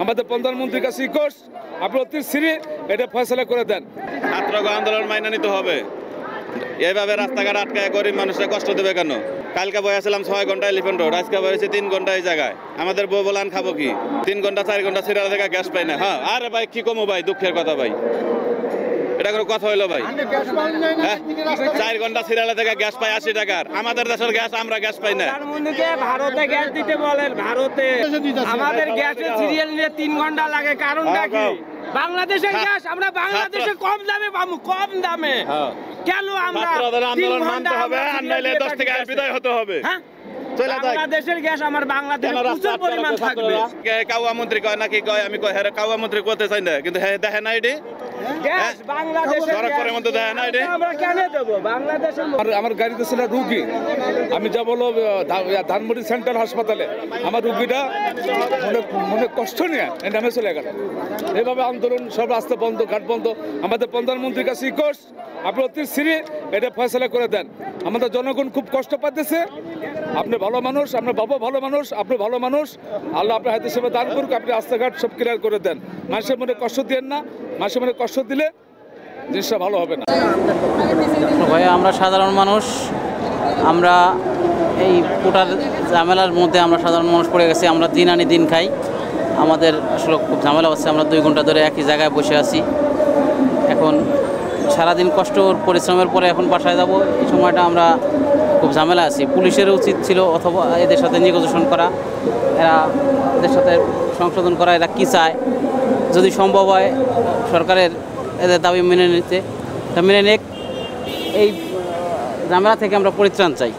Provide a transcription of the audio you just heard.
আমাদের প্রধানমন্ত্রীর কাছে রিকোয়েস্ট, আপনি অতি শীঘ্রই এটা ফয়সালা করে দেন। ছাত্র আন্দোলন মাইনে নিতে হবে। এইভাবে রাস্তাঘাট আটকায় গরিব মানুষরা কষ্ট দেবে কেন? কালকে বসেছিলাম 6 ঘন্টা এলিফ্যান্ট রোড, আজকে বসেছি 3 ঘন্টা এই জায়গায়। আমাদের বউ বলান খাবো কি? 3 ঘন্টা 4 ঘন্টা সিরিয়াল থেকে গ্যাস পাই না। হ্যাঁ, আরে ভাই কি কমো ভাই, দুঃখের কথা ভাই, এটা কোনো কথা হইলো ভাই? হ্যাঁ, 4 ঘন্টা সিরিয়াল থেকে গ্যাস পাই 80 টাকার। আমাদের দেশের গ্যাস, আমরা গ্যাস পাই না। ভারতে গ্যাস দিতে বলেন, ভারতে আমাদের গ্যাসের সিরিয়াল নিয়ে 3 ঘন্টা লাগে, কারণটা কি? বাংলাদেশের গ্যাস আমরা বাংলাদেশে কম দামে পাবো, কম দামে। কেন আমরা আন্দোলন মানতে হবে, আর নাইলে 10 থেকে বিদায় হতে হবে। হ্যাঁ, বাংলাদেশের গ্যাস আমার বাংলাদেশে প্রচুর পরিমাণ থাকবে। কাউয়া মন্ত্রী কয় নাকি কয়, আমি কয় হ্যাঁ কাউয়া মন্ত্রী করতে চাই না, কিন্তু হ্যাঁ দেখে না এটি গ্যাস বাংলাদেশের সরকারের মধ্যে দেখে না এটি। আমরা কেন দেব? বাংলাদেশের আমার গাড়িতে ছিল রুগী, আমি যাব হলো ধানমন্ডি সেন্ট্রাল হাসপাতালে। আমার রুগীটা মনে কষ্ট নিয়ে নামে চলে গেল। এভাবে আন্দোলন সব রাস্তা বন্ধ, ঘাট বন্ধ। আমাদের প্রধানমন্ত্রীর কাছে রিকোয়েস্ট, আপনি অতি শীঘ্রই এটা ফয়সালা করে দেন। আমাদের জনগণ খুব কষ্ট পাচ্ছে। আপনি ভালো মানুষ, আপনার বাবা ভালো মানুষ, আপনি ভালো মানুষ, আল্লাহ আপনার হাতে সেবা দান করুক। আপনি রাস্তাঘাট সব ক্লিয়ার করে দেন। মানুষের মনে কষ্ট দেন না, মানুষের মনে কষ্ট দিলে জিনিসটা ভালো হবে না। ভাই আমরা সাধারণ মানুষ, আমরা এই কোটার ঝামেলার মধ্যে আমরা সাধারণ মানুষ পড়ে গেছি। আমরা দিন আনি দিন খাই, আমাদের আসলে খুব ঝামেলা হচ্ছে। আমরা 2 ঘন্টা ধরে একই জায়গায় বসে আছি। এখন সারাদিন কষ্ট পরিশ্রমের পরে এখন বাসায় যাব, এই সময়টা আমরা খুব ঝামেলা আছি। পুলিশের উচিত ছিল অথবা এদের সাথে নেগোসিয়েশন করা, এরা এদের সাথে সংশোধন করা, এরা কী চায় যদি সম্ভব হয় সরকারের এদের দাবি মেনে নিতে, তা মেনে নিক। এই ঝামেলা থেকে আমরা পরিত্রাণ চাই।